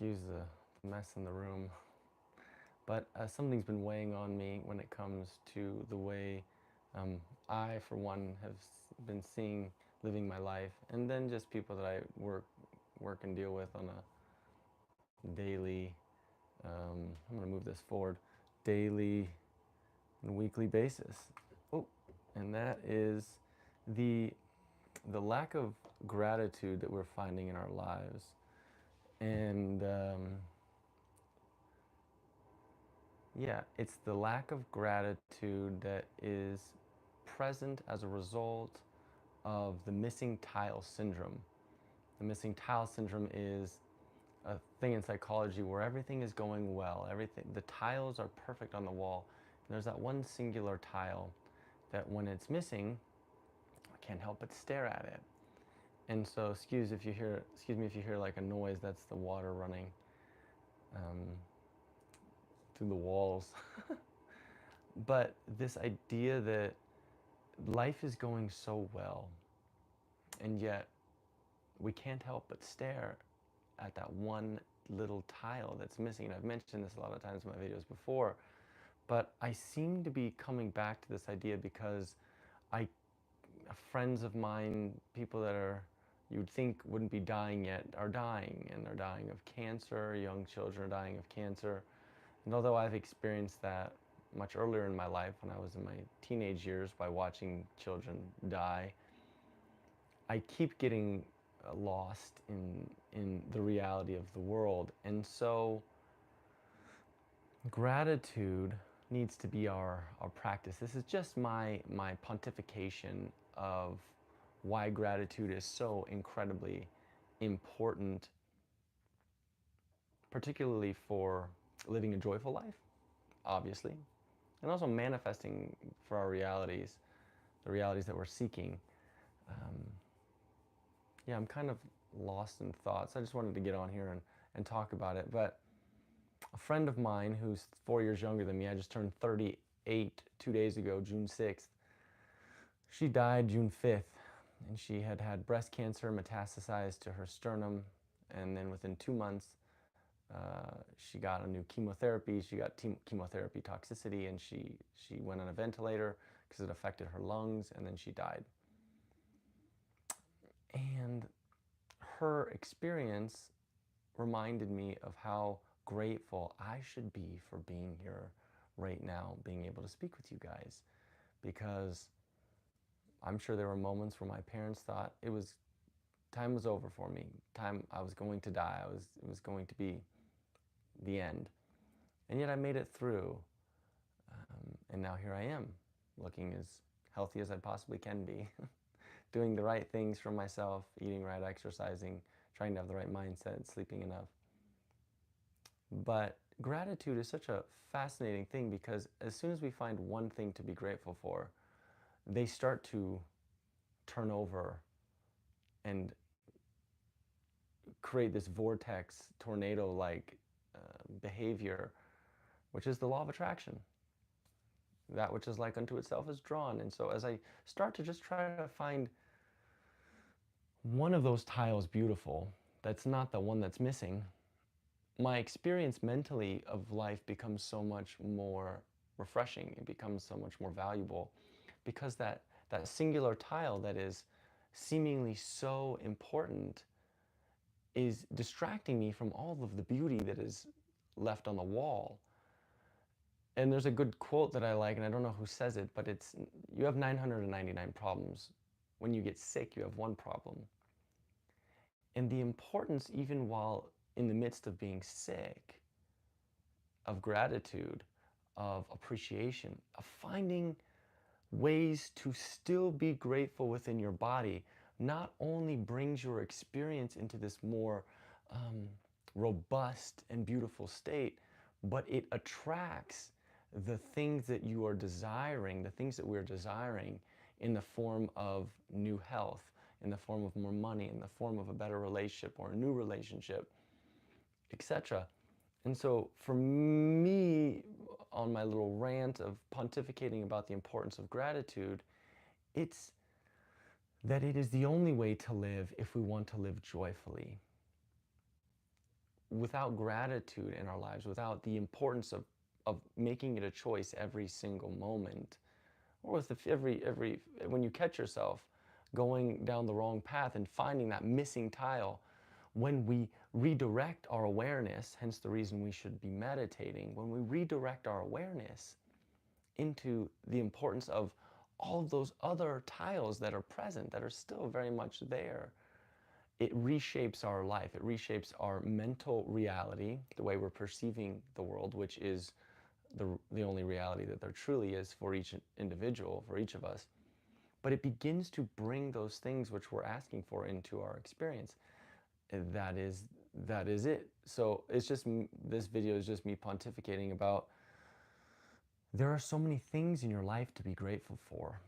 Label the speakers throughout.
Speaker 1: Excuse the mess in the room, but something's been weighing on me when it comes to the way I, for one, have been seeing living my life, and then just people that I work and deal with on a daily. I'm going to move this forward, daily and weekly basis. Oh, and that is the the lack of gratitude that we're finding in our lives, and yeah, it's the lack of gratitude that is present as a result of the missing tile syndrome. The missing tile syndrome is a thing in psychology where everything is going well, everything, the tiles are perfect on the wall, and there's that one singular tile that when it's missing, I can't help but stare at it. And so, excuse me if you hear like a noise, that's the water running um, through the walls. But this idea that life is going so well, and yet we can't help but stare at that one little tile that's missing. And I've mentioned this a lot of times in my videos before, but I seem to be coming back to this idea because I, friends of mine, people that are you'd think wouldn't be dying yet are dying, and they're dying of cancer. Young children are dying of cancer. And although I've experienced that much earlier in my life when I was in my teenage years by watching children die, I keep getting lost in the reality of the world. And so gratitude needs to be our practice. This is just my pontification of why gratitude is so incredibly important, particularly for living a joyful life, obviously, and also manifesting for our realities, the realities that we're seeking. Um, yeah, I'm kind of lost in thoughts. I just wanted to get on here and talk about it. But a friend of mine who's 4 years younger than me, I just turned 38 2 days ago, June 6th. She died June 5th, and she had had breast cancer metastasized to her sternum. And then within 2 months, she got a new chemotherapy. She got chemotherapy toxicity, and she went on a ventilator because it affected her lungs, and then she died. And her experience reminded me of how grateful I should be for being here right now, being able to speak with you guys, because I'm sure there were moments where my parents thought time was over for me. I was going to die. It was going to be the end. And yet I made it through. And now here I am, looking as healthy as I possibly can be, doing the right things for myself, eating right, exercising, trying to have the right mindset, sleeping enough. But gratitude is such a fascinating thing because as soon as we find one thing to be grateful for, they start to turn over and create this vortex, tornado-like behavior, which is the law of attraction. That which is like unto itself is drawn. And so as I start to just try to find one of those tiles beautiful, that's not the one that's missing, my experience mentally of life becomes so much more refreshing. It becomes so much more valuable because that singular tile that is seemingly so important is distracting me from all of the beauty that is left on the wall. And there's a good quote that I like, and I don't know who says it, but it's, you have 999 problems. When you get sick, you have one problem. And the importance, even while in the midst of being sick, of gratitude, of appreciation, of finding ways to still be grateful within your body, not only brings your experience into this more robust and beautiful state, but it attracts the things that you are desiring, the things that we're desiring in the form of new health, in the form of more money, in the form of a better relationship or a new relationship, etc. And so for me, on my little rant of pontificating about the importance of gratitude, it's that it is the only way to live if we want to live joyfully. without gratitude in our lives, without the importance of making it a choice every single moment, or with every when you catch yourself going down the wrong path and finding that missing tile, when we redirect our awareness, hence the reason we should be meditating, when we redirect our awareness into the importance of all of those other tiles that are present, that are still very much there, it reshapes our life. It reshapes our mental reality, the way we're perceiving the world, which is the only reality that there truly is for each individual, for each of us. But it begins to bring those things which we're asking for into our experience. And that is it. So it's just, this video is just me pontificating about, there are so many things in your life to be grateful for.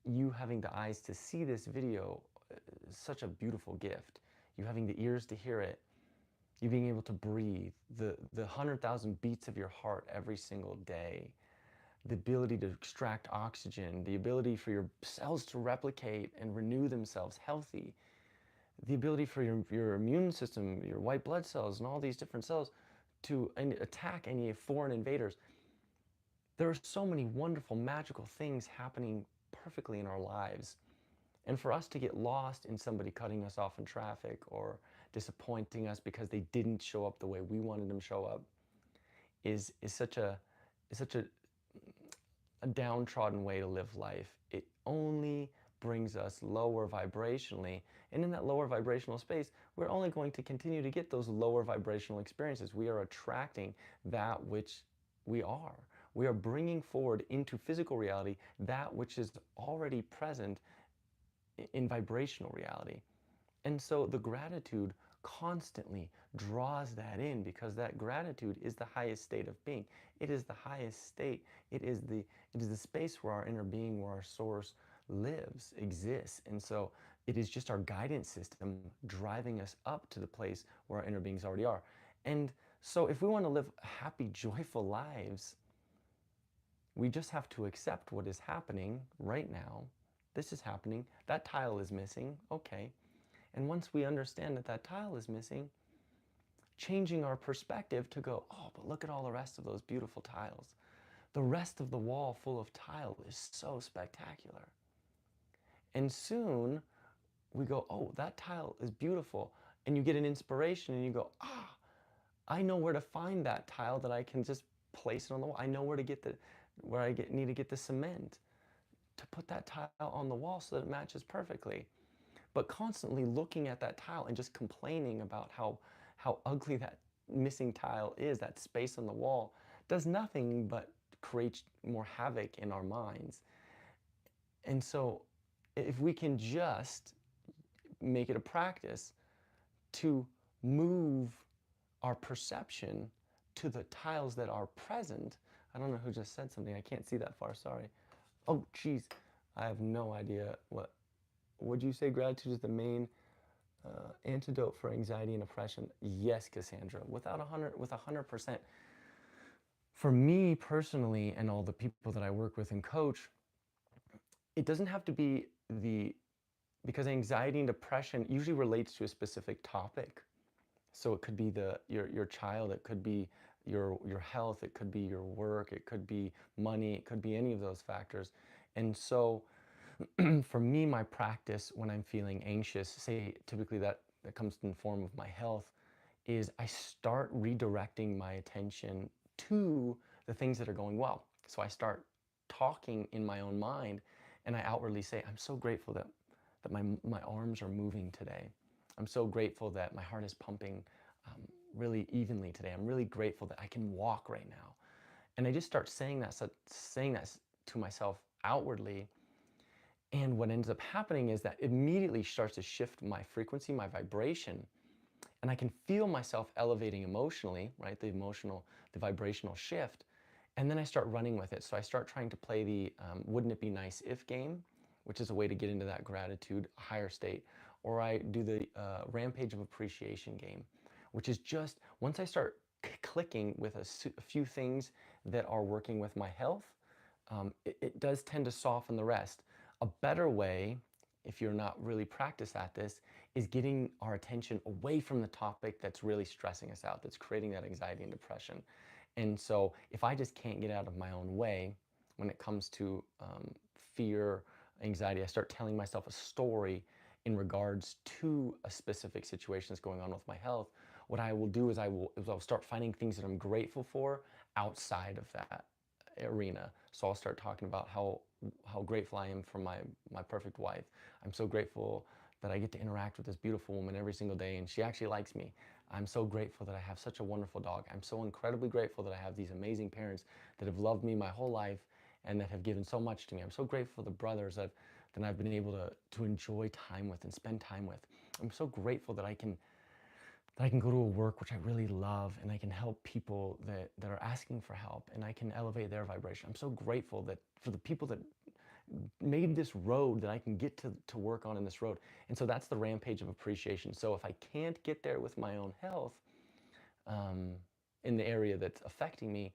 Speaker 1: You having the eyes to see this video is such a beautiful gift. You having the ears to hear it, you being able to breathe, the 100,000 beats of your heart every single day, the ability to extract oxygen, the ability for your cells to replicate and renew themselves healthy, the ability for your immune system, your white blood cells, and all these different cells to attack any foreign invaders. There are so many wonderful, magical things happening perfectly in our lives. And for us to get lost in somebody cutting us off in traffic or disappointing us because they didn't show up the way we wanted them to show up is such a downtrodden way to live life. It only brings us lower vibrationally. And in that lower vibrational space, we're only going to continue to get those lower vibrational experiences. We are attracting that which we are. We are bringing forward into physical reality that which is already present in vibrational reality. And so the gratitude constantly draws that in, because that gratitude is the highest state of being. It is the highest state. It is the space where our inner being, where our source lives, exists. And so it is just our guidance system driving us up to the place where our inner beings already are. And so if we want to live happy, joyful lives, we just have to accept what is happening right now. This is happening. That tile is missing. Okay. And once we understand that that tile is missing, changing our perspective to go, oh, but look at all the rest of those beautiful tiles. The rest of the wall full of tile is so spectacular. And soon we go, oh, that tile is beautiful. And you get an inspiration and you go, ah, I know where to find that tile that I can just place it on the wall. I know where to get need to get the cement to put that tile on the wall so that it matches perfectly. But constantly looking at that tile and just complaining about how ugly that missing tile is, that space on the wall, does nothing but create more havoc in our minds. And so if we can just make it a practice to move our perception to the tiles that are present. I don't know who just said something. I can't see that far, sorry. Oh, geez, I have no idea what. Would you say gratitude is the main antidote for anxiety and oppression? Yes, Cassandra, with 100%. For me personally, and all the people that I work with and coach, it doesn't have to be because anxiety and depression usually relates to a specific topic. So it could be your child, it could be your health, it could be your work, it could be money, it could be any of those factors. And so for me, my practice when I'm feeling anxious, say typically that comes in the form of my health, is I start redirecting my attention to the things that are going well. So I start talking in my own mind, and I outwardly say, I'm so grateful that my arms are moving today. I'm so grateful that my heart is pumping really evenly today. I'm really grateful that I can walk right now. And I just start saying that to myself outwardly. And what ends up happening is that immediately starts to shift my frequency, my vibration, and I can feel myself elevating emotionally, right? The vibrational shift. And then I start running with it. So I start trying to play the wouldn't it be nice if game, which is a way to get into that gratitude, higher state. Or I do the rampage of appreciation game, which is just, once I start clicking with a few things that are working with my health, it does tend to soften the rest. A better way, if you're not really practiced at this, is getting our attention away from the topic that's really stressing us out, that's creating that anxiety and depression. And so if I just can't get out of my own way when it comes to fear, anxiety, I start telling myself a story in regards to a specific situation that's going on with my health. What I will do is I'll start finding things that I'm grateful for outside of that arena. So I'll start talking about how grateful I am for my perfect wife. I'm so grateful that I get to interact with this beautiful woman every single day and she actually likes me. I'm so grateful that I have such a wonderful dog. I'm so incredibly grateful that I have these amazing parents that have loved me my whole life and that have given so much to me. I'm so grateful for the brothers that I've been able to enjoy time with and spend time with. I'm so grateful that I can go to a work which I really love and I can help people that are asking for help and I can elevate their vibration. I'm so grateful that for the people that made this road that I can get to work on in this road. And so that's the rampage of appreciation. So if I can't get there with my own health um, in the area that's affecting me,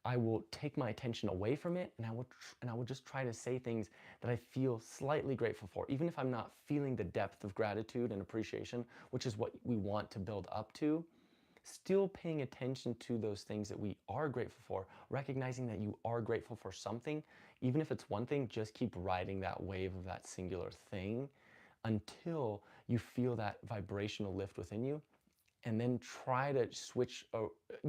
Speaker 1: I will take my attention away from it and I will just try to say things that I feel slightly grateful for, even if I'm not feeling the depth of gratitude and appreciation, which is what we want to build up to. Still paying attention to those things that we are grateful for, recognizing that you are grateful for something, even if it's one thing, just keep riding that wave of that singular thing until you feel that vibrational lift within you, and then try to switch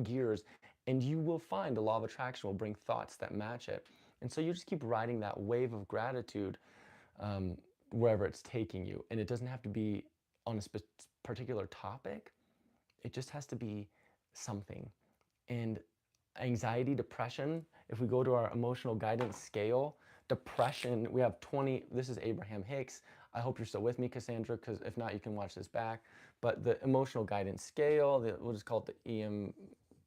Speaker 1: gears, and you will find the law of attraction will bring thoughts that match it. And so you just keep riding that wave of gratitude um, wherever it's taking you. And it doesn't have to be on a particular topic. It just has to be something. And anxiety, depression, if we go to our emotional guidance scale, depression, we have 20, this is Abraham Hicks. I hope you're still with me, Cassandra, because if not, you can watch this back. But the emotional guidance scale, we'll just call it the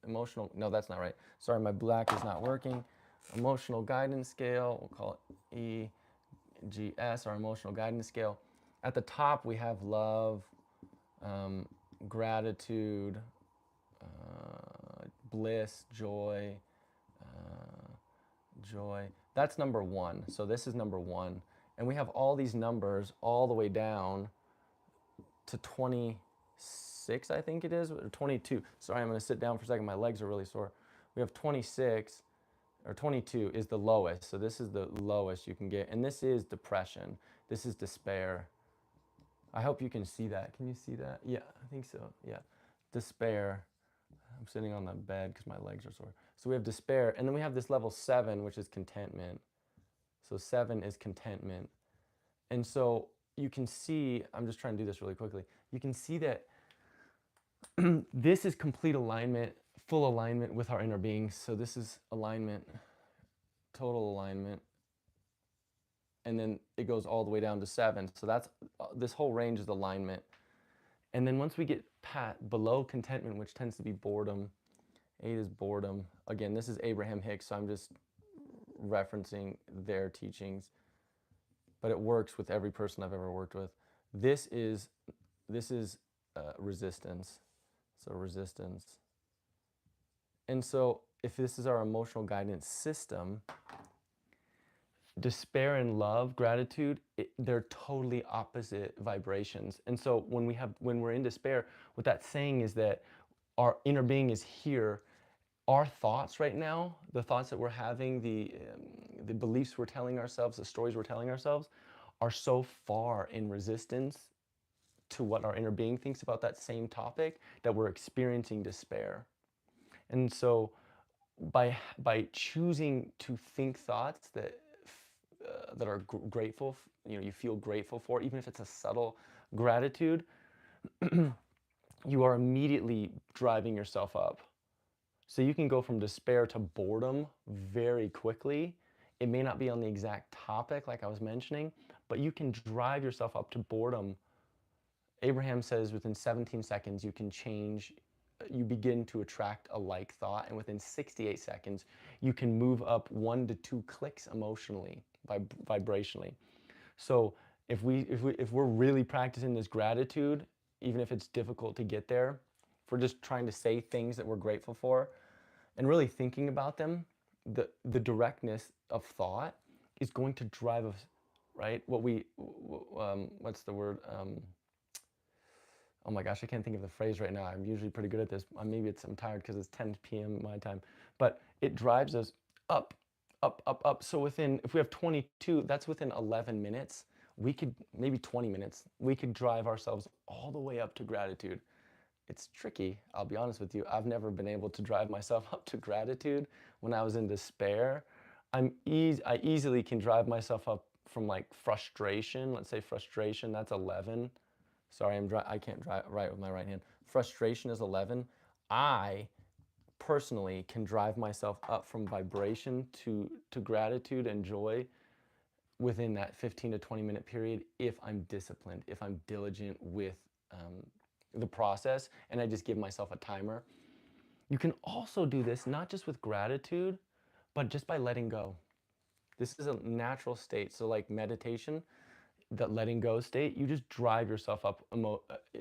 Speaker 1: emotional, no, that's not right. Sorry, my black is not working. Emotional guidance scale, we'll call it EGS, our emotional guidance scale. At the top, we have love, gratitude, bliss, joy, joy. That's number one. So this is number one. And we have all these numbers all the way down to 26, I think it is, or 22. Sorry, I'm going to sit down for a second. My legs are really sore. We have 26, or 22 is the lowest. So this is the lowest you can get. And this is depression. This is despair. I hope you can see that. Can you see that? Yeah, I think so. Yeah. Despair. I'm sitting on the bed because my legs are sore. So we have despair. And then we have this level 7, which is contentment. So 7 is contentment. And so you can see, I'm just trying to do this really quickly. You can see that this is complete alignment, full alignment with our inner being. So this is alignment, total alignment. And then it goes all the way down to 7. So that's this whole range is alignment. And then once we get below contentment, which tends to be boredom, 8 is boredom. Again, this is Abraham Hicks, so I'm just referencing their teachings. But it works with every person I've ever worked with. This is resistance. So resistance. And so if this is our emotional guidance system, despair and love, gratitude, they're totally opposite vibrations. And so when we're in despair, what that's saying is that our inner being is here. Our thoughts right now, the thoughts that we're having, the beliefs we're telling ourselves, the stories we're telling ourselves, are so far in resistance to what our inner being thinks about that same topic that we're experiencing despair. And so by choosing to think thoughts that are grateful, you feel grateful for, even if it's a subtle gratitude, you are immediately driving yourself up. So you can go from despair to boredom very quickly. It may not be on the exact topic like I was mentioning, but you can drive yourself up to boredom. Abraham says within 17 seconds you can change, you begin to attract a like thought, and within 68 seconds you can move up 1 to 2 clicks emotionally, vibrationally. So if we're really practicing this gratitude, even if it's difficult to get there, if we're just trying to say things that we're grateful for and really thinking about them, the directness of thought is going to drive us right? What's the word? Oh my gosh, I can't think of the phrase right now. I'm usually pretty good at this. Maybe I'm tired because it's 10 p.m. my time, but it drives us up, up, up, up. So if we have 22, that's within 11 minutes. We could, maybe 20 minutes, we could drive ourselves all the way up to gratitude. It's tricky, I'll be honest with you. I've never been able to drive myself up to gratitude when I was in despair. I easily can drive myself up from like frustration. Let's say frustration, that's 11. Sorry, I can't write with my right hand. Frustration is 11. I personally can drive myself up from vibration to gratitude and joy within that 15 to 20 minute period if I'm disciplined, if I'm diligent with the process, and I just give myself a timer. You can also do this not just with gratitude, but just by letting go. This is a natural state. So, like meditation, that letting go state, you just drive yourself up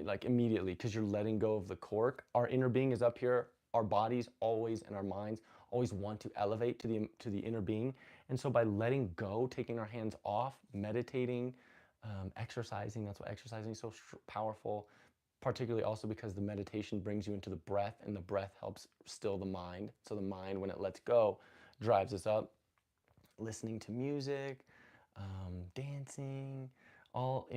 Speaker 1: like immediately because you're letting go of the cork. Our inner being is up here. Our bodies always and our minds always want to elevate to the inner being. And so by letting go, taking our hands off, meditating, exercising, that's why exercising is so powerful, particularly also because the meditation brings you into the breath and the breath helps still the mind. So the mind, when it lets go, drives us up. Listening to music, dancing, all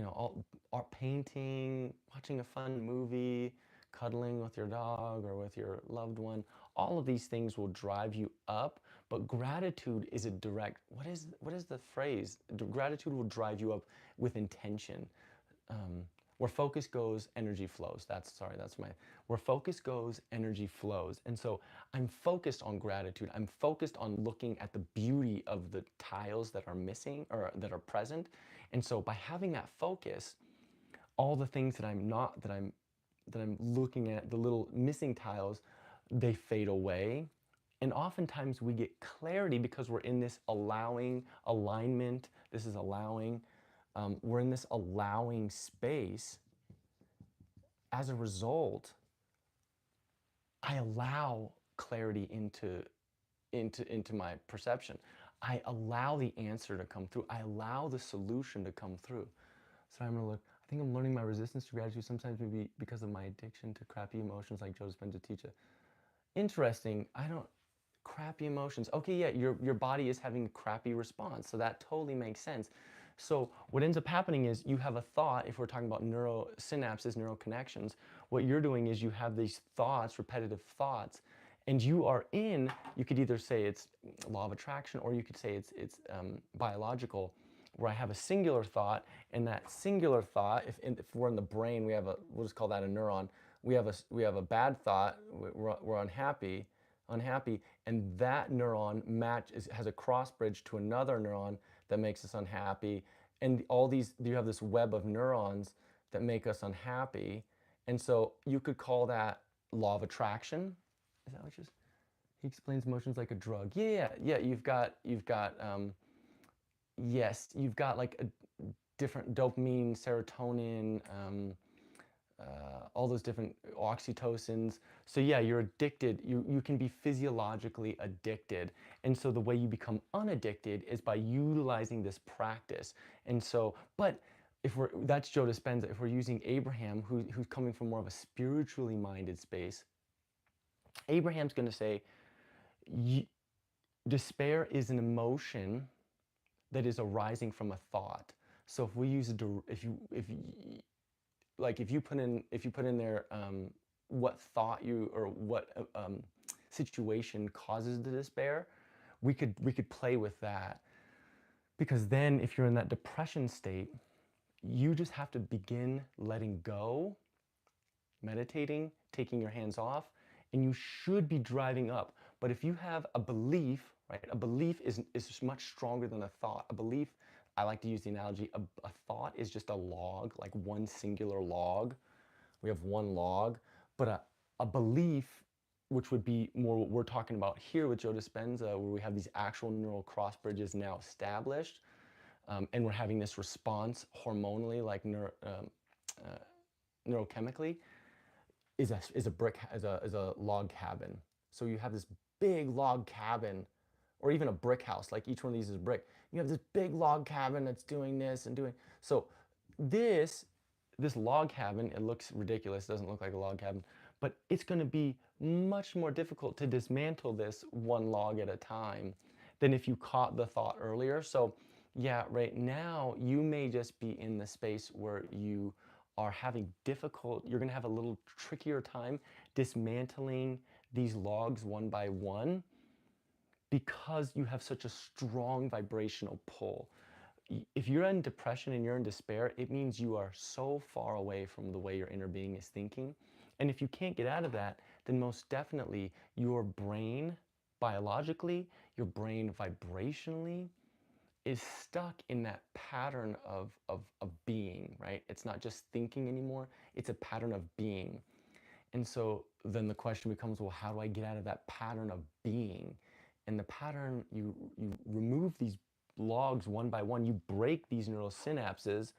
Speaker 1: art, painting, watching a fun movie, cuddling with your dog or with your loved one. All of these things will drive you up, but gratitude is a direct. What is the phrase? Gratitude will drive you up with intention. Um, where focus goes, energy flows. Where focus goes, energy flows. And so I'm focused on gratitude. I'm focused on looking at the beauty of the tiles that are missing or that are present. And so by having that focus, all the things that I'm looking at, the little missing tiles, they fade away. And oftentimes we get clarity because we're in this allowing alignment. This is allowing. We're in this allowing space. As a result, I allow clarity into my perception. I allow the answer to come through. I allow the solution to come through. So I'm gonna look. I think I'm learning my resistance to gratitude sometimes maybe because of my addiction to crappy emotions, like Joe Dispenza teaches. Interesting. I don't crappy emotions. Okay, yeah, your body is having a crappy response, so that totally makes sense. So what ends up happening is you have a thought. If we're talking about neuro synapses, neural connections, what you're doing is you have these thoughts, repetitive thoughts, and you could either say it's law of attraction, or you could say it's biological, where I have a singular thought, and that singular thought, if we're in the brain, we'll just call that a neuron. We have a bad thought. We're unhappy, and that neuron has a cross bridge to another neuron that makes us unhappy, and you have this web of neurons that make us unhappy, and so you could call that law of attraction. Is that what he explains emotions like a drug? Yeah. You've got like a different dopamine, serotonin, all those different oxytocins. So yeah, you're addicted. You can be physiologically addicted. And so the way you become unaddicted is by utilizing this practice. And so, but that's Joe Dispenza. If we're using Abraham, who's coming from more of a spiritually minded space, Abraham's going to say, despair is an emotion that is arising from a thought. So if we use if you put in there what thought you or what situation causes the despair, we could play with that, because then if you're in that depression state, you just have to begin letting go, meditating, taking your hands off, and you should be driving up. But if you have a belief, right, a belief is much stronger than a thought. A belief, I like to use the analogy, a thought is just a log, like one singular log. We have one log, but a belief, which would be more what we're talking about here with Joe Dispenza, where we have these actual neural cross bridges now established, and we're having this response hormonally, like neurochemically, is a log cabin. So you have this big log cabin or even a brick house, like each one of these is brick. You have this big log cabin that's doing this and doing, so this, this log cabin, it looks ridiculous, doesn't look like a log cabin, but it's gonna be much more difficult to dismantle this one log at a time than if you caught the thought earlier. So yeah, right now you may just be in the space where you are having difficult, you're gonna have a little trickier time dismantling these logs one by one because you have such a strong vibrational pull. If you're in depression and you're in despair, it means you are so far away from the way your inner being is thinking. And if you can't get out of that, then most definitely your brain biologically, your brain vibrationally is stuck in that pattern of being, right? It's not just thinking anymore, it's a pattern of being. And so then the question becomes, well, how do I get out of that pattern of being? And the pattern, you remove these logs one by one, you break these neural synapses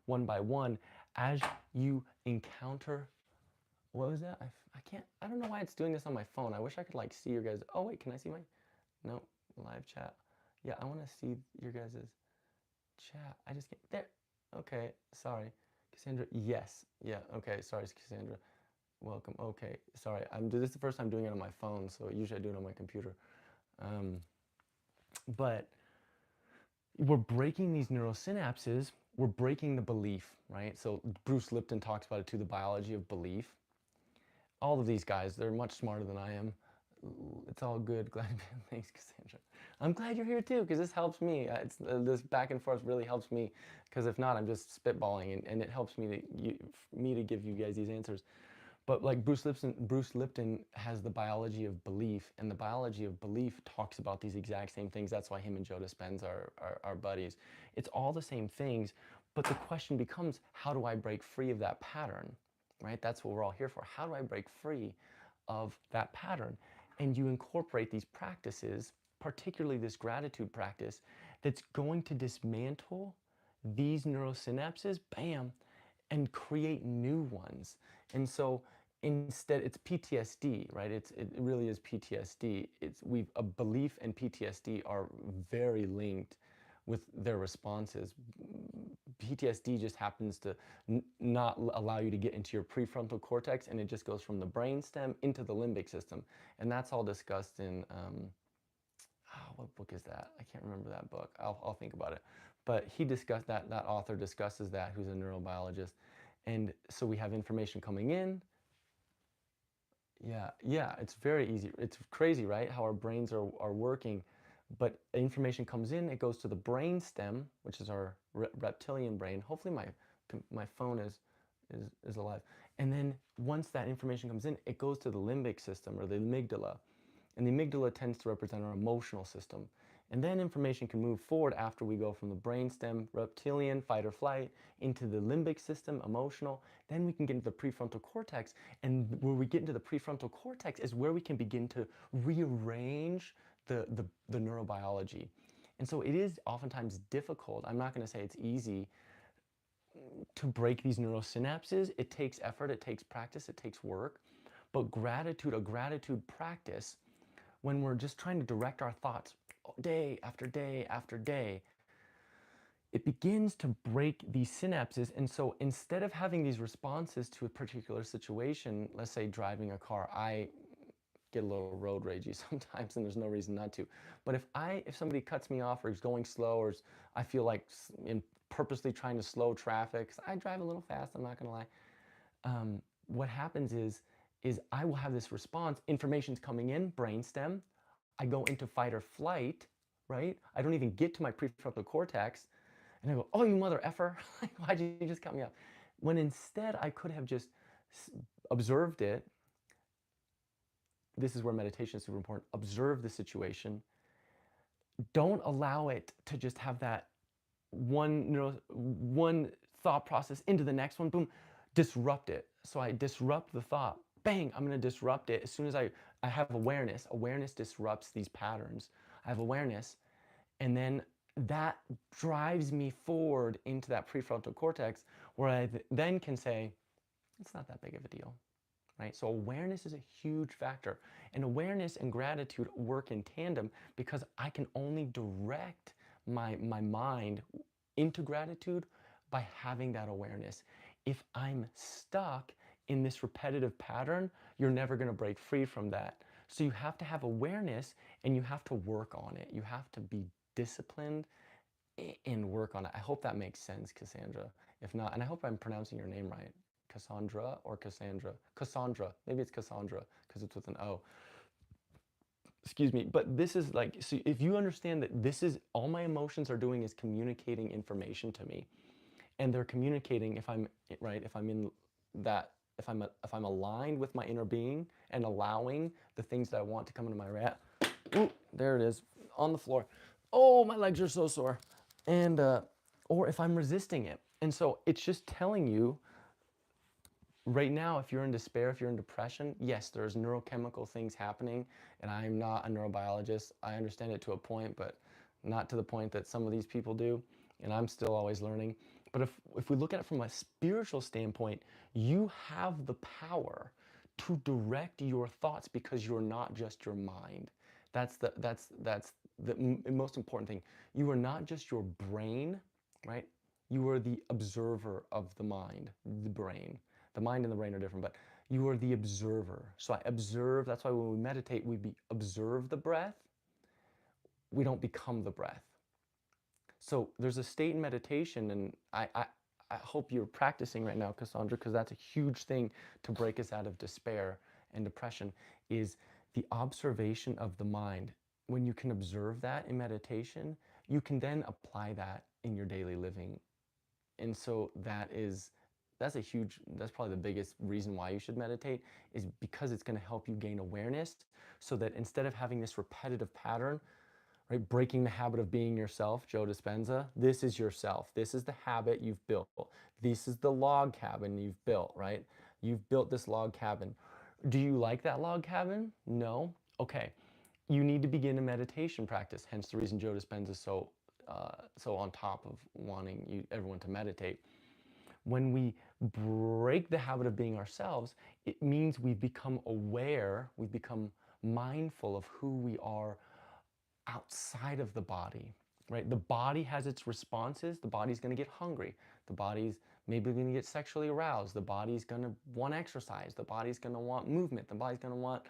Speaker 1: one by one as you encounter, what was that? I can't, I don't know why it's doing this on my phone. I wish I could like see your guys. Oh wait, can I see my, no, live chat. Yeah, I want to see your guys' chat. I just can't, there. Okay, sorry. Cassandra, yes. Yeah, okay, sorry, Cassandra. Welcome. Okay, sorry. This is the first time doing it on my phone, so usually I do it on my computer. Um, but we're breaking these neural synapses. We're breaking the belief, right? So Bruce Lipton talks about it too, the biology of belief. All of these guys, they're much smarter than I am. It's all good. Glad. Thanks, Cassandra. I'm glad you're here too, because this helps me. This back and forth really helps me, because if not, I'm just spitballing, and it helps me to give you guys these answers. But like Bruce Lipton has the biology of belief, and the biology of belief talks about these exact same things. That's why him and Joe Dispenza are buddies. It's all the same things, but the question becomes, how do I break free of that pattern, right? That's what we're all here for. How do I break free of that pattern? And you incorporate these practices, particularly this gratitude practice, that's going to dismantle these neurosynapses, bam, and create new ones. And so instead, it's PTSD, right? It really is PTSD. A belief and PTSD are very linked with their responses. PTSD just happens to not allow you to get into your prefrontal cortex, and it just goes from the brainstem into the limbic system. And that's all discussed in, what book is that? I can't remember that book. I'll think about it. But he discussed that, that author discusses that, who's a neurobiologist. And so we have information coming in. Yeah, it's very easy. It's crazy, right? How our brains are working. But information comes in, it goes to the brain stem, which is our reptilian brain. Hopefully my phone is alive. And then once that information comes in, it goes to the limbic system, or the amygdala. And the amygdala tends to represent our emotional system. And then information can move forward after we go from the brainstem, reptilian, fight or flight, into the limbic system, emotional. Then we can get into the prefrontal cortex. And where we get into the prefrontal cortex is where we can begin to rearrange the neurobiology. And so it is oftentimes difficult. I'm not going to say it's easy to break these neurosynapses. It takes effort, it takes practice, it takes work. But gratitude, a gratitude practice, when we're just trying to direct our thoughts day after day after day, it begins to break these synapses. And so instead of having these responses to a particular situation, let's say driving a car, I get a little road ragey sometimes, and there's no reason not to. But if somebody cuts me off or is going slow, or I feel like purposely trying to slow traffic, 'cause I drive a little fast, I'm not gonna lie. What happens is I will have this response, information's coming in, brainstem, I go into fight or flight, right? I don't even get to my prefrontal cortex, and I go, oh, you mother effer, why'd you just cut me off? When instead I could have just observed it. This is where meditation is super important. Observe the situation. Don't allow it to just have that one thought process into the next one, boom, disrupt it. So I disrupt the thought, bang, I'm going to disrupt it. As soon as I have awareness, awareness disrupts these patterns. I have awareness, and then that drives me forward into that prefrontal cortex, where I then can say, it's not that big of a deal, right? So awareness is a huge factor. And awareness and gratitude work in tandem because I can only direct my mind into gratitude by having that awareness. If I'm stuck in this repetitive pattern, you're never going to break free from that. So you have to have awareness and you have to work on it. You have to be disciplined and work on it. I hope that makes sense, Cassandra. If not, and I hope I'm pronouncing your name right. Cassandra or Cassandra? Cassandra. Maybe it's Cassandra because it's with an O. Excuse me. But this is like, so if you understand that this is all my emotions are doing is communicating information to me, and they're communicating if I'm right, if I'm in that, if I'm aligned with my inner being and allowing the things that I want to come into my ooh, there it is on the floor. Oh, my legs are so sore. And or if I'm resisting it. And so it's just telling you right now, if you're in despair, if you're in depression, yes, there's neurochemical things happening, and I'm not a neurobiologist. I understand it to a point, but not to the point that some of these people do, and I'm still always learning. But if we look at it from a spiritual standpoint, you have the power to direct your thoughts because you're not just your mind. That's the most important thing. You are not just your brain, right? You are the observer of the mind, the brain. The mind and the brain are different, but you are the observer. So I observe. That's why when we meditate, observe the breath. We don't become the breath. So there's a state in meditation, and I hope you're practicing right now, Cassandra, because that's a huge thing to break us out of despair and depression, is the observation of the mind. When you can observe that in meditation, you can then apply that in your daily living. And so that's probably the biggest reason why you should meditate, is because it's going to help you gain awareness, so that instead of having this repetitive pattern, right, breaking the habit of being yourself, Joe Dispenza, this is yourself. This is the habit you've built. This is the log cabin you've built, right? You've built this log cabin. Do you like that log cabin? No? Okay. You need to begin a meditation practice, hence the reason Joe Dispenza is so on top of wanting everyone to meditate. When we break the habit of being ourselves, it means we've become aware, we've become mindful of who we are outside of the body, right? The body has its responses. The body's going to get hungry. The body's maybe going to get sexually aroused. The body's going to want exercise. The body's going to want movement. The body's going to want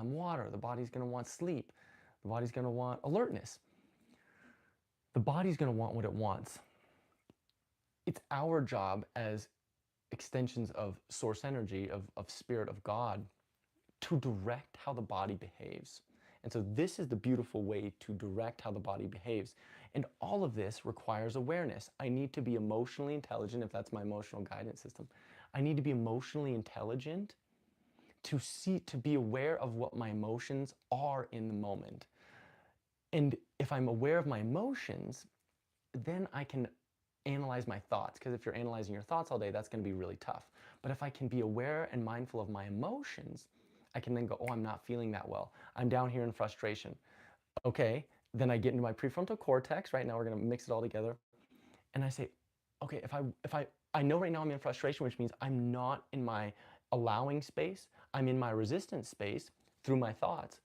Speaker 1: water. The body's going to want sleep. The body's going to want alertness. The body's going to want what it wants. It's our job as extensions of source energy, of spirit, of God, to direct how the body behaves. And so this is the beautiful way to direct how the body behaves. And all of this requires awareness. I need to be emotionally intelligent, if that's my emotional guidance system. I need to be emotionally intelligent to be aware of what my emotions are in the moment. And if I'm aware of my emotions, then I can analyze my thoughts. Because if you're analyzing your thoughts all day, that's going to be really tough. But if I can be aware and mindful of my emotions, I can then go, oh, I'm not feeling that well. I'm down here in frustration. Okay, then I get into my prefrontal cortex. Right now, we're going to mix it all together. And I say, okay, I know right now I'm in frustration, which means I'm not in my allowing space. I'm in my resistance space through my thoughts.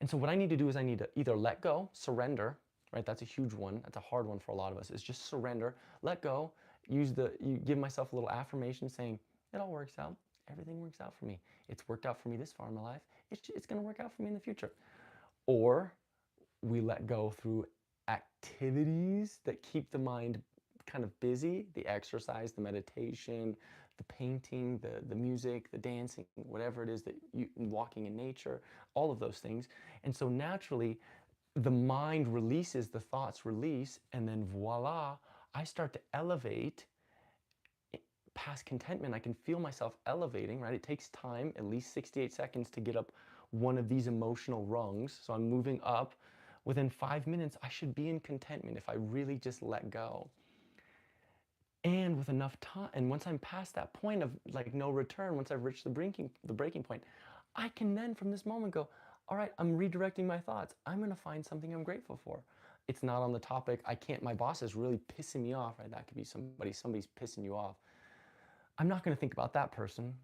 Speaker 1: And so what I need to do is I need to either let go, surrender, right? That's a huge one. That's a hard one for a lot of us. It's just surrender, let go, you give myself a little affirmation saying, it all works out. Everything works out for me. It's worked out for me this far in my life. It's going to work out for me in the future. Or we let go through activities that keep the mind kind of busy, the exercise, the meditation, the painting, the music, the dancing, whatever it is that walking in nature, all of those things. And so naturally, the mind releases, the thoughts release, and then voila, I start to elevate past contentment. I can feel myself elevating, right? It takes time, at least 68 seconds to get up one of these emotional rungs. So I'm moving up. Within 5 minutes, I should be in contentment if I really just let go. And with enough time, and once I'm past that point of like no return, once I've reached the breaking point, I can then from this moment go, all right, I'm redirecting my thoughts. I'm going to find something I'm grateful for. It's not on the topic, my boss is really pissing me off, right? That could be somebody's pissing you off. I'm not going to think about that person.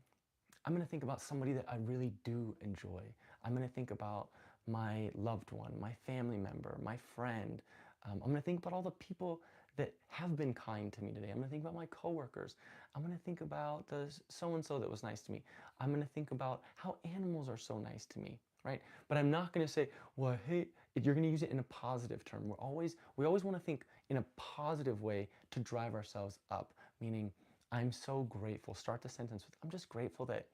Speaker 1: I'm going to think about somebody that I really do enjoy. I'm going to think about my loved one, my family member, my friend. I'm going to think about all the people that have been kind to me today. I'm going to think about my coworkers. I'm going to think about the so-and-so that was nice to me. I'm going to think about how animals are so nice to me, right? But I'm not going to say, well, hey, you're going to use it in a positive term. We always want to think in a positive way to drive ourselves up, meaning I'm so grateful. Start the sentence with, I'm just grateful that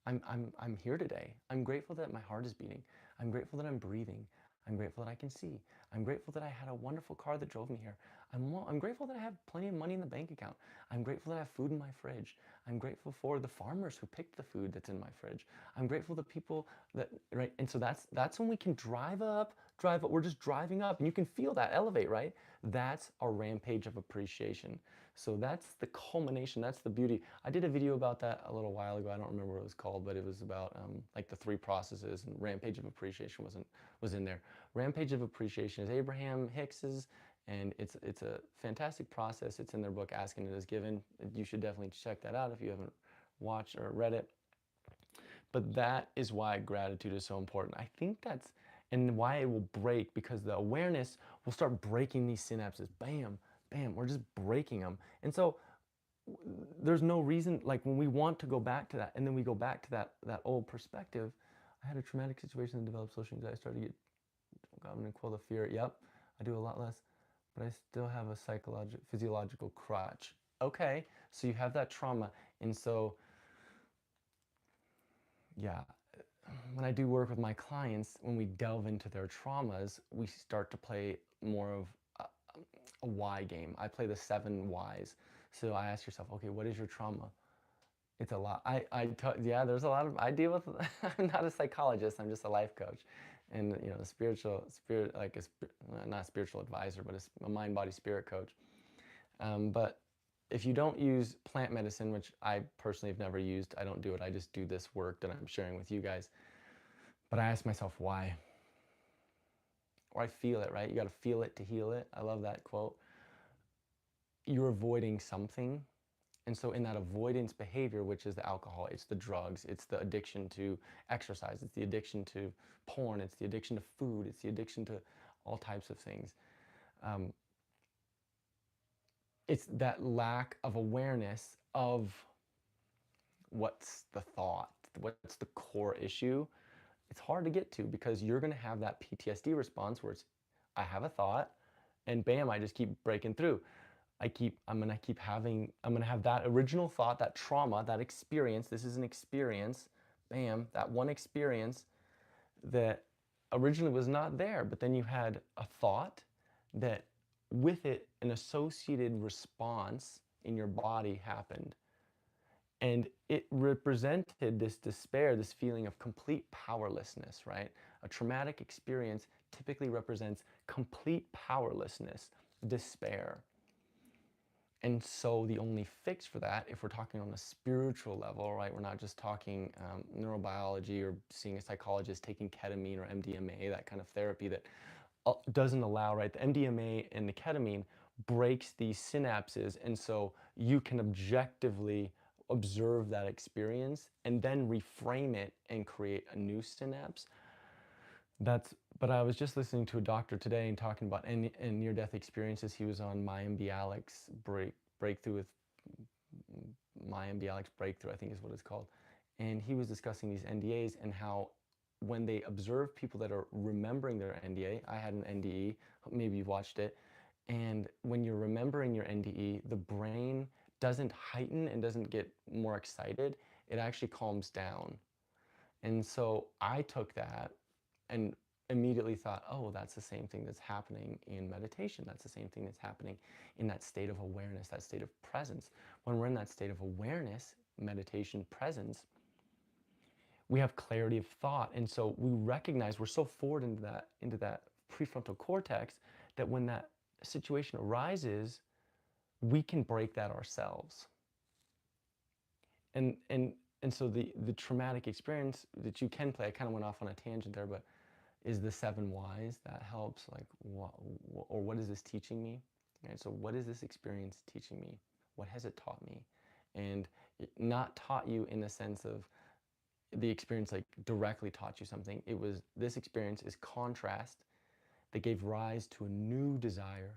Speaker 1: I'm here today. I'm grateful that my heart is beating. I'm grateful that I'm breathing. I'm grateful that I can see. I'm grateful that I had a wonderful car that drove me here. I'm grateful that I have plenty of money in the bank account. I'm grateful that I have food in my fridge. I'm grateful for the farmers who picked the food that's in my fridge. I'm grateful to people that, right? And so that's when we can drive up. We're just driving up, and you can feel that elevate, right? That's our rampage of appreciation. So that's the culmination. That's the beauty. I did a video about that a little while ago. I don't remember what it was called, but it was about like the 3 processes, and rampage of appreciation was in there. Rampage of appreciation is Abraham Hicks's, and it's a fantastic process. It's in their book, Asking It Is Given. You should definitely check that out if you haven't watched or read it. But that is why gratitude is so important. I think that's, and why it will break, because the awareness will start breaking these synapses. Bam, bam, we're just breaking them. And so there's no reason, like when we want to go back to that, and then we go back to that old perspective. I had a traumatic situation that developed social anxiety. I started to get, I'm going to quote the fear. Yep, I do a lot less, but I still have a physiological crutch. Okay, so you have that trauma. And so, yeah, when I do work with my clients, when we delve into their traumas, we start to play more of a why game. I play the 7 whys. So I ask yourself, okay, what is your trauma? It's a lot. Yeah, there's a lot of, I deal with, I'm not a psychologist, I'm just a life coach. And, you know, not a spiritual advisor, but a mind, body, spirit coach. But if you don't use plant medicine, which I personally have never used, I don't do it. I just do this work that I'm sharing with you guys. But I ask myself why. Or I feel it, right? You got to feel it to heal it. I love that quote. You're avoiding something. And so in that avoidance behavior, which is the alcohol, it's the drugs, it's the addiction to exercise, it's the addiction to porn, it's the addiction to food, it's the addiction to all types of things. It's that lack of awareness of what's the thought, what's the core issue. It's hard to get to, because you're going to have that PTSD response where it's, I have a thought, and bam, I just keep breaking through. I'm going to have that original thought, that trauma, that experience. This is an experience, bam, that one experience that originally was not there, but then you had a thought that with it, an associated response in your body happened. And it represented this despair, this feeling of complete powerlessness, right? A traumatic experience typically represents complete powerlessness, despair. And so the only fix for that, if we're talking on a spiritual level, right, we're not just talking neurobiology or seeing a psychologist taking ketamine or MDMA, that kind of therapy that doesn't allow, right, the MDMA and the ketamine breaks these synapses, and so you can objectively observe that experience and then reframe it and create a new synapse. But I was just listening to a doctor today and talking about near-death experiences. He was on Mayim Bialik's breakthrough with Mayim Bialik's breakthrough, I think is what it's called. And he was discussing these NDAs and how when they observe people that are remembering their NDA, I had an NDE, maybe you've watched it, and when you're remembering your NDE, the brain doesn't heighten and doesn't get more excited, it actually calms down. And so I took that and immediately thought, oh, that's the same thing that's happening in meditation. That's the same thing that's happening in that state of awareness, that state of presence. When we're in that state of awareness, meditation, presence, we have clarity of thought. And so we recognize we're so forward into that prefrontal cortex that when that situation arises, we can break that ourselves. And so the traumatic experience that you can play, I kind of went off on a tangent there, but is the 7 whys that helps, like, or what is this teaching me? Right? So what is this experience teaching me? What has it taught me? And not taught you in the sense of the experience like directly taught you something. It was, this experience is contrast that gave rise to a new desire.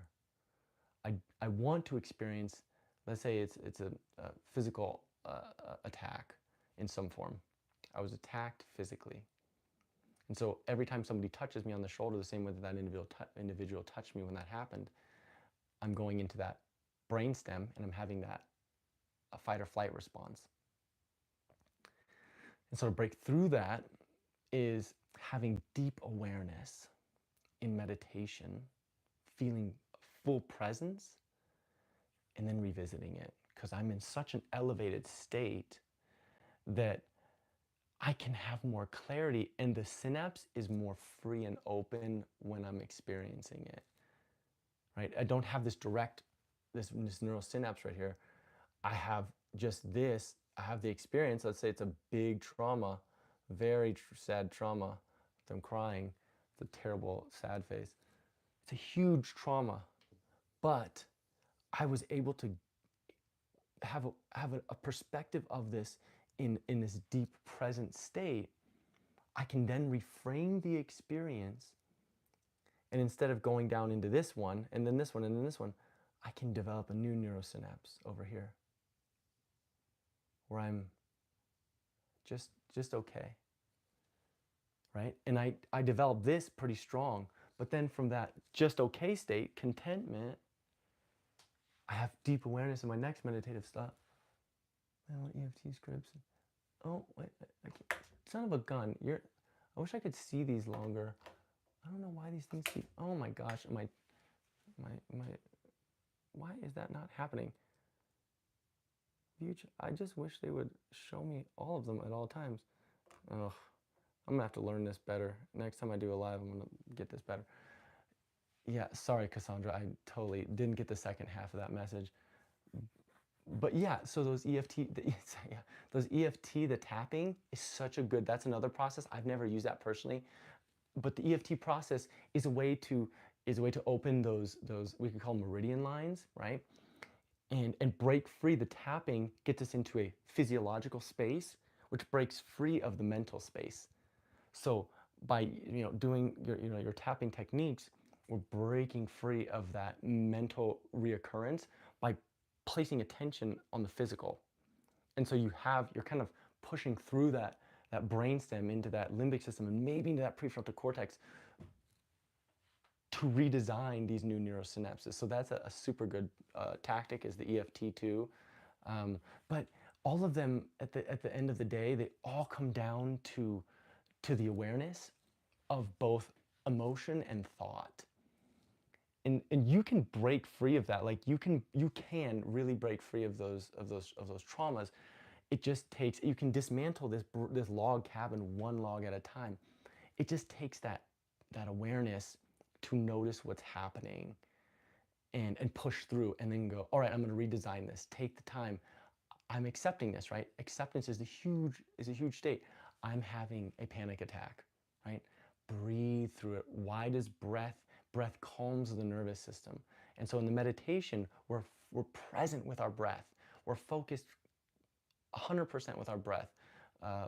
Speaker 1: I want to experience, let's say it's a physical attack in some form. I was attacked physically. And so every time somebody touches me on the shoulder, the same way that individual touched me when that happened, I'm going into that brainstem and I'm having that a fight or flight response. And so to break through that is having deep awareness in meditation, feeling full presence, and then revisiting it. Because I'm in such an elevated state that I can have more clarity and the synapse is more free and open when I'm experiencing it, right? I don't have this direct, this neural synapse right here. I have just this, I have the experience, let's say it's a big trauma, very sad trauma, I'm crying, it's a terrible, sad face. It's a huge trauma, but I was able to have a perspective of this in this deep present state. I can then reframe the experience, and instead of going down into this one, and then this one, and then this one, I can develop a new neurosynapse over here, where I'm just okay, right? And I developed this pretty strong, but then from that just okay state, contentment, I have deep awareness in my next meditative stuff. I want EFT scripts. Oh, wait, I can't. Son of a gun. I wish I could see these longer. I don't know why these things keep, oh my gosh, why is that not happening? I just wish they would show me all of them at all times. Ugh, I'm gonna have to learn this better. Next time I do a live, I'm gonna get this better. Yeah, sorry, Cassandra, I totally didn't get the second half of that message. But yeah, so those EFT, those EFT, the tapping is such a good, that's another process. I've never used that personally, but the EFT process is a way to open those we could call them meridian lines, right? And break free. The tapping gets us into a physiological space, which breaks free of the mental space. So by doing your tapping techniques, we're breaking free of that mental reoccurrence by placing attention on the physical. And so you're kind of pushing through that brainstem into that limbic system and maybe into that prefrontal cortex to redesign these new neurosynapses. So that's a super good tactic, is the EFT too. But all of them at the end of the day, they all come down to the awareness of both emotion and thought. And you can break free of that. Like you can really break free of those traumas. It just takes, you can dismantle this log cabin one log at a time. It just takes that awareness to notice what's happening and push through, and then go, all right, I'm going to redesign this. Take the time. I'm accepting this, right? Acceptance is a huge state. I'm having a panic attack, right? Breathe through it. Why does breath calms the nervous system? And so in the meditation, we're present with our breath. We're focused 100% with our breath.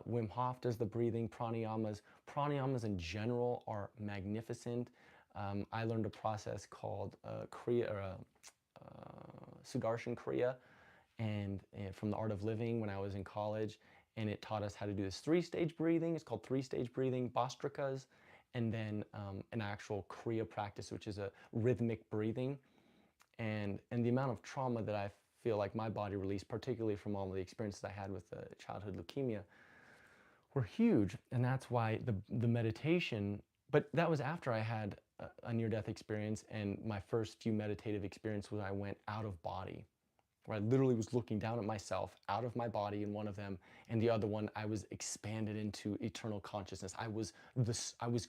Speaker 1: Wim Hof does the breathing, pranayamas. Pranayamas in general are magnificent. I learned a process called Sudarshan Kriya, and from the Art of Living when I was in college, and it taught us how to do this 3-stage breathing. It's called 3-stage breathing, Bastrakas, and then an actual Kriya practice, which is a rhythmic breathing. And the amount of trauma that I feel like my body released, particularly from all the experiences I had with childhood leukemia, were huge. And that's why the meditation, but that was after I had a near-death experience, and my first few meditative experiences was I went out of body, where I literally was looking down at myself out of my body in one of them, and the other one I was expanded into eternal consciousness. I was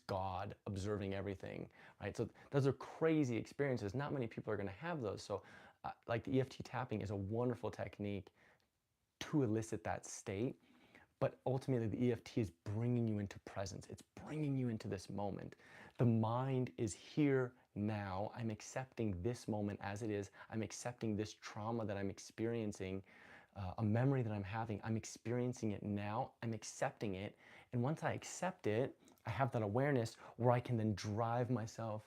Speaker 1: God observing everything, right? So those are crazy experiences. Not many people are going to have those. So like the EFT tapping is a wonderful technique to elicit that state. But ultimately, the EFT is bringing you into presence. It's bringing you into this moment. The mind is here now. I'm accepting this moment as it is. I'm accepting this trauma that I'm experiencing. a memory that I'm having. I'm experiencing it now. I'm accepting it. And once I accept it, I have that awareness where I can then drive myself.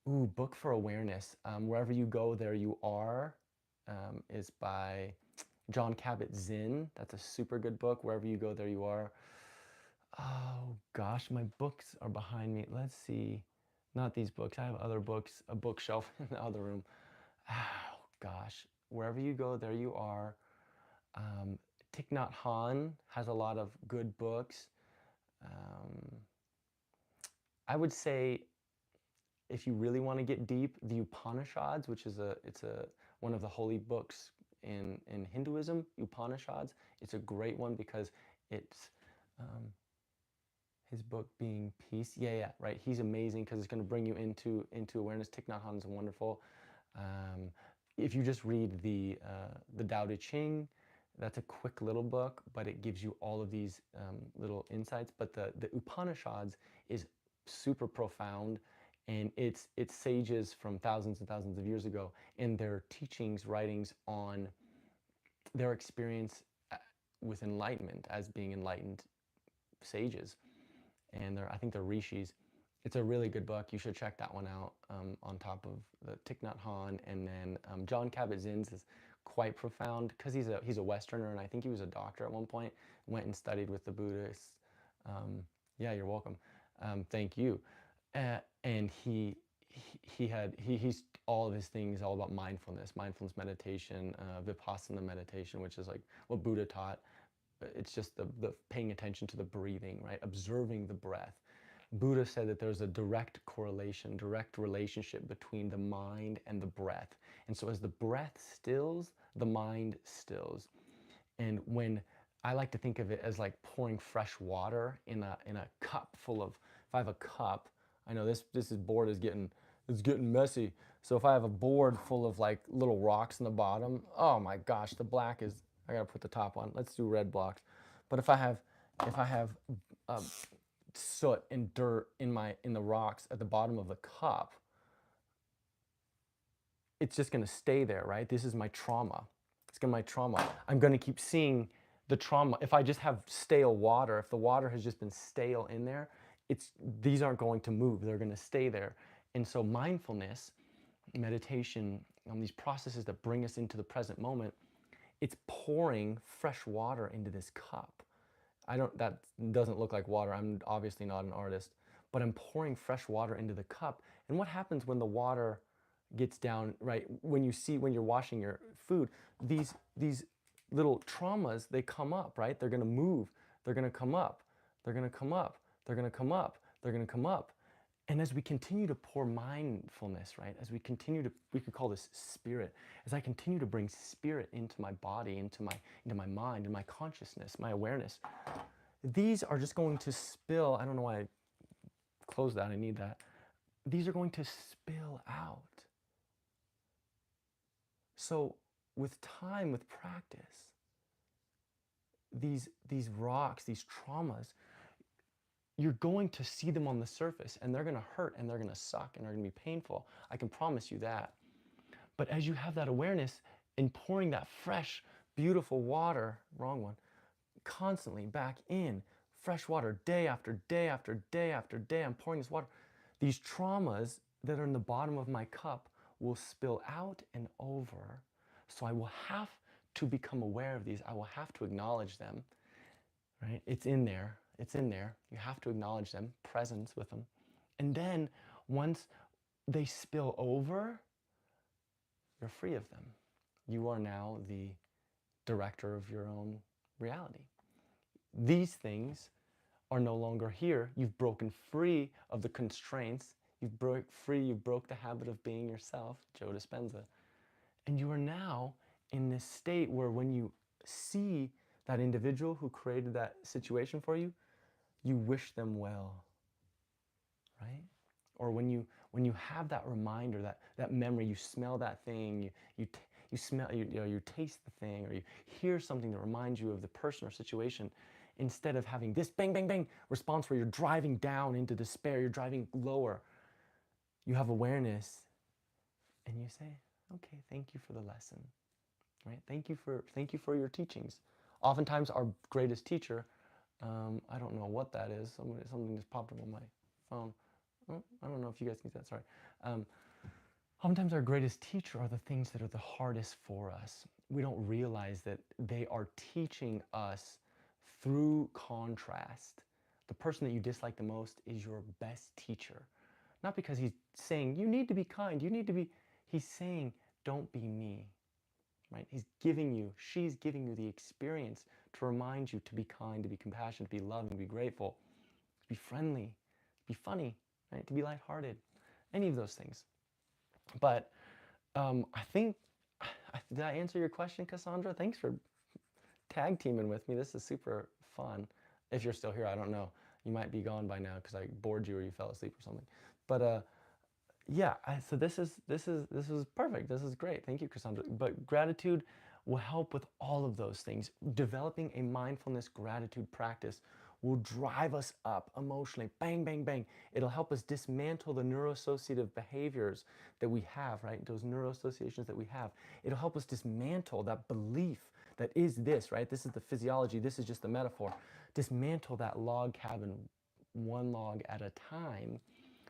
Speaker 1: Ooh, book for awareness. Wherever you go, there you are, is by John Kabat-Zinn. That's a super good book. Wherever you go, there you are. Oh gosh, my books are behind me. Let's see. Not these books. I have other books, a bookshelf in the other room. Oh gosh. Wherever you go, there you are. Um, Thich Nhat Hanh has a lot of good books. Um, I would say if you really want to get deep, the Upanishads, which is one of the holy books in Hinduism, Upanishads, it's a great one because it's his book being Peace. Yeah, right. He's amazing because it's going to bring you into awareness. Thich Nhat Hanh is wonderful. Um, if you just read the Tao Te Ching, that's a quick little book, but it gives you all of these little insights. But the Upanishads is super profound, and it's sages from thousands and thousands of years ago, and their teachings, writings on their experience with enlightenment as being enlightened sages, and I think they're rishis. It's a really good book. You should check that one out. On top of the Thich Nhat Hanh, and then John Kabat-Zinn's is quite profound because he's a Westerner, and I think he was a doctor at one point. Went and studied with the Buddhists. Yeah, you're welcome. Thank you. And he's all of his things all about mindfulness meditation, vipassana meditation, which is like what Buddha taught. It's just the paying attention to the breathing, right? Observing the breath. Buddha said that there's a direct correlation, direct relationship between the mind and the breath. And so as the breath stills, the mind stills. And when I like to think of it as like pouring fresh water in a cup full of, if I have a cup, I know this board is getting messy. So if I have a board full of like little rocks in the bottom, oh my gosh, the black is, I gotta put the top on. Let's do red blocks. But if I have soot and dirt in the rocks at the bottom of the cup, it's just going to stay there, right? This is my trauma. It's going to my trauma. I'm going to keep seeing the trauma. If I just have stale water, if the water has just been stale in there, these aren't going to move. They're going to stay there. And so mindfulness, meditation, these processes that bring us into the present moment, it's pouring fresh water into this cup. That doesn't look like water. I'm obviously not an artist, but I'm pouring fresh water into the cup. And what happens when the water gets down, right? When you're washing your food, these little traumas, they come up, right? They're going to move. They're going to come up. They're going to come up. They're going to come up. They're going to come up. And as we continue to pour mindfulness, right? As we continue to, we could call this spirit. As I continue to bring spirit into my body, into my mind, and my consciousness, my awareness, these are just going to spill. I don't know why I closed that. I need that. These are going to spill out. So with time, with practice, these rocks, these traumas, you're going to see them on the surface, and they're going to hurt, and they're going to suck, and they're going to be painful. I can promise you that. But as you have that awareness and pouring that fresh, beautiful water, wrong one, constantly back in, fresh water day after day after day after day, I'm pouring this water. These traumas that are in the bottom of my cup will spill out and over. So I will have to become aware of these. I will have to acknowledge them, right? It's in there. It's in there. You have to acknowledge them, presence with them. And then once they spill over, you're free of them. You are now the director of your own reality. These things are no longer here. You've broken free of the constraints. You've broke the habit of being yourself, Joe Dispenza. And you are now in this state where when you see that individual who created that situation for you, you wish them well, right? Or when you have that reminder, that memory, you smell that thing, you smell, you taste the thing, or you hear something that reminds you of the person or situation, instead of having this bang, bang, bang response where you're driving down into despair, you're driving lower, you have awareness, and you say, okay, thank you for the lesson. right? Thank you for your teachings. Oftentimes, our greatest teacher, I don't know what that is. Something just popped up on my phone. Oh, I don't know if you guys can see that. Sorry. Um, Oftentimes, our greatest teacher are the things that are the hardest for us. We don't realize that they are teaching us through contrast. The person that you dislike the most is your best teacher. Not because he's saying, you need to be kind, you need to be, he's saying, don't be me, right? She's giving you the experience to remind you to be kind, to be compassionate, to be loving, to be grateful, to be friendly, to be funny, right? To be lighthearted, any of those things. But I think, did I answer your question, Cassandra? Thanks for tag teaming with me. This is super fun. If you're still here, I don't know. You might be gone by now because I bored you or you fell asleep or something. But yeah, so this is perfect. This is great. Thank you, Cassandra. But gratitude will help with all of those things. Developing a mindfulness gratitude practice will drive us up emotionally. Bang, bang, bang. It'll help us dismantle the neuroassociative behaviors that we have, right? Those neuroassociations that we have. It'll help us dismantle that belief that is this, right? This is the physiology. This is just the metaphor. Dismantle that log cabin one log at a time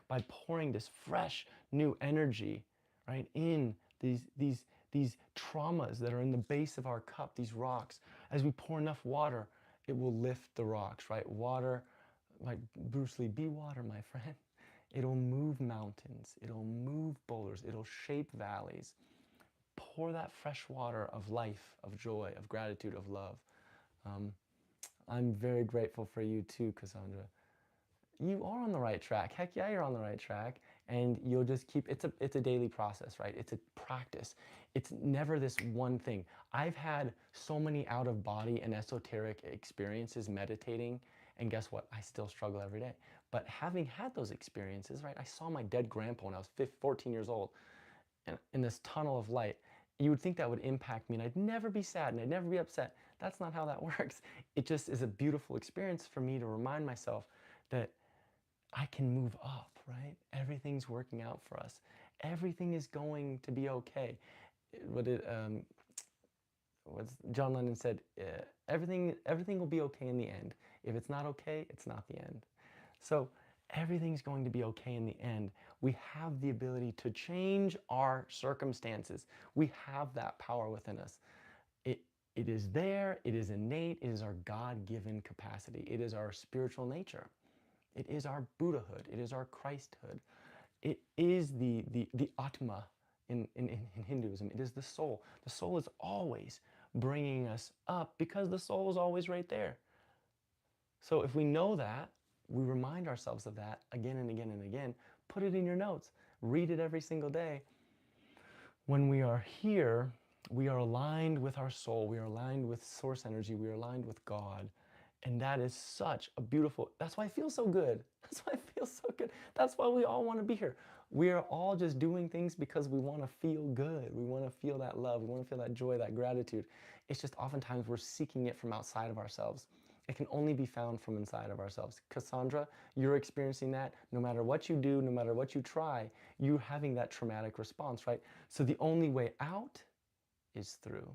Speaker 1: by pouring this fresh new energy, right, in these traumas that are in the base of our cup, these rocks. As we pour enough water, it will lift the rocks, right? Water, like Bruce Lee, be water, my friend. It'll move mountains, it'll move boulders, it'll shape valleys. Pour that fresh water of life, of joy, of gratitude, of love. Um, I'm very grateful for you too, Cassandra. You are on the right track. Heck yeah, you're on the right track. And you'll just keep, it's a daily process, right? It's a practice. It's never this one thing. I've had so many out of body and esoteric experiences meditating, and guess what? I still struggle every day. But having had those experiences, right? I saw my dead grandpa when I was 14 years old in this tunnel of light. You would think that would impact me and I'd never be sad and I'd never be upset. That's not how that works. It just is a beautiful experience for me to remind myself that I can move up, right? Everything's working out for us. Everything is going to be okay. What John Lennon said, everything will be okay in the end. If it's not okay, it's not the end. So everything's going to be okay in the end. We have the ability to change our circumstances. We have that power within us. It is there, it is innate, it is our God-given capacity. It is our spiritual nature. It is our Buddhahood. It is our Christhood. It is the Atma in Hinduism. It is the soul. The soul is always bringing us up because the soul is always right there. So if we know that, we remind ourselves of that again and again and again. Put it in your notes. Read it every single day. When we are here, we are aligned with our soul. We are aligned with source energy. We are aligned with God. And that is such a beautiful, that's why I feel so good. That's why I feel so good. That's why we all want to be here. We are all just doing things because we want to feel good. We want to feel that love. We want to feel that joy, that gratitude. It's just oftentimes we're seeking it from outside of ourselves. It can only be found from inside of ourselves. Cassandra, you're experiencing that. No matter what you do, no matter what you try, you're having that traumatic response, right? So the only way out is through.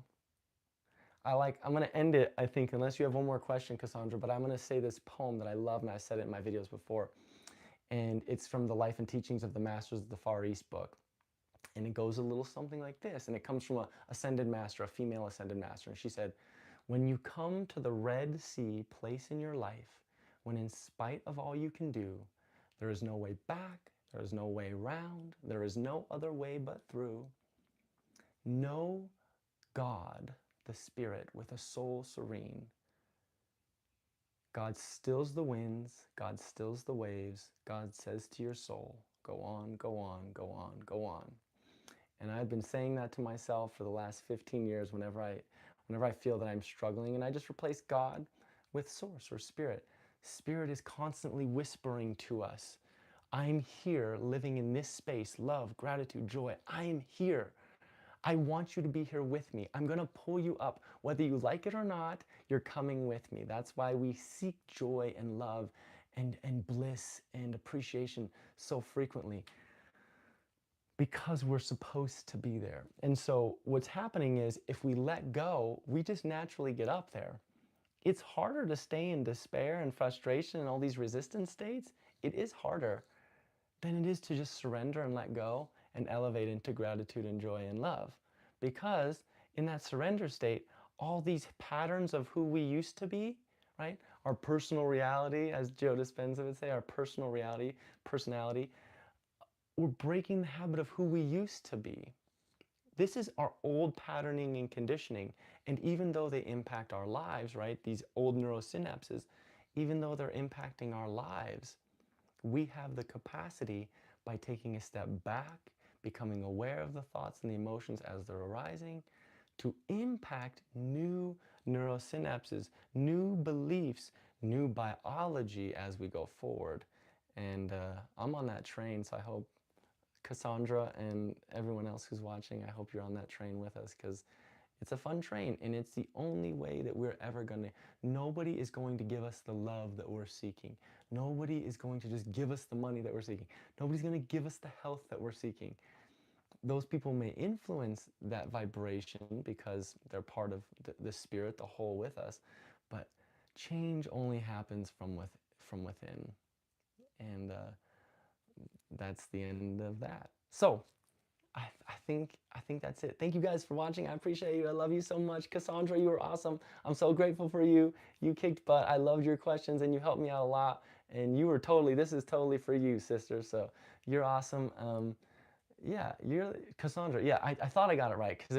Speaker 1: I'm going to end it, I think, unless you have one more question, Cassandra, but I'm going to say this poem that I love, and I said it in my videos before. And it's from the Life and Teachings of the Masters of the Far East book. And it goes a little something like this. And it comes from a ascended master, a female ascended master. And she said, when you come to the Red Sea place in your life, when in spite of all you can do, there is no way back, there is no way round, there is no other way but through. Know God, the Spirit, with a soul serene. God stills the winds, God stills the waves, God says to your soul, go on, go on, go on, go on. And I've been saying that to myself for the last 15 years whenever I feel that I'm struggling, and I just replace God with source or spirit. Spirit is constantly whispering to us, I'm here living in this space, love, gratitude, joy. I am here. I want you to be here with me. I'm going to pull you up. Whether you like it or not, you're coming with me. That's why we seek joy and love and bliss and appreciation so frequently. because we're supposed to be there. And so what's happening is if we let go, we just naturally get up there. It's harder to stay in despair and frustration and all these resistance states. It is harder than it is to just surrender and let go and elevate into gratitude and joy and love. Because in that surrender state, all these patterns of who we used to be, right? Our personal reality, as Joe Dispenza would say, our personal reality, personality, we're breaking the habit of who we used to be. This is our old patterning and conditioning. And even though they impact our lives, right, these old neurosynapses, even though they're impacting our lives, we have the capacity by taking a step back, becoming aware of the thoughts and the emotions as they're arising, to impact new neurosynapses, new beliefs, new biology as we go forward. And I'm on that train, so I hope Cassandra and everyone else who's watching, I hope you're on that train with us, because it's a fun train and it's the only way that we're ever going to. Nobody is going to give us the love that we're seeking. Nobody is going to just give us the money that we're seeking. Nobody's going to give us the health that we're seeking. Those people may influence that vibration because they're part of the spirit, the whole with us, but change only happens from within. And that's the end of that. So I think that's it. Thank you guys for watching. I appreciate you. I love you so much. Cassandra, you were awesome. I'm so grateful for you. You kicked butt. I loved your questions and you helped me out a lot. And you were totally, this is totally for you, sister. So you're awesome. Yeah, you're Cassandra. Yeah, I thought I got it right because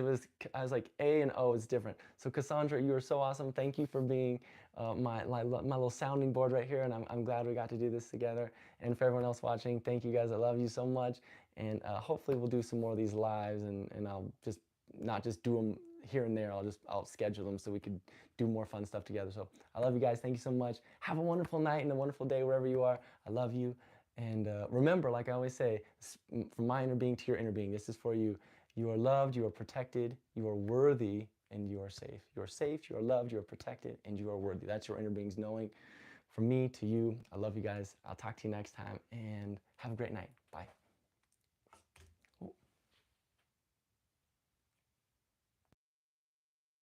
Speaker 1: I was like A and O is different. So Cassandra, you are so awesome. Thank you for being my little sounding board right here, and I'm glad we got to do this together. And for everyone else watching, thank you guys. I love you so much, and hopefully we'll do some more of these lives, and I'll just not just do them here and there. I'll schedule them so we could do more fun stuff together. So I love you guys. Thank you so much. Have a wonderful night and a wonderful day wherever you are. I love you. And remember, like I always say, from my inner being to your inner being, this is for you. You are loved, you are protected, you are worthy, and you are safe. You are safe, you are loved, you are protected, and you are worthy. That's your inner being's knowing. From me to you, I love you guys. I'll talk to you next time, and have a great night. Bye.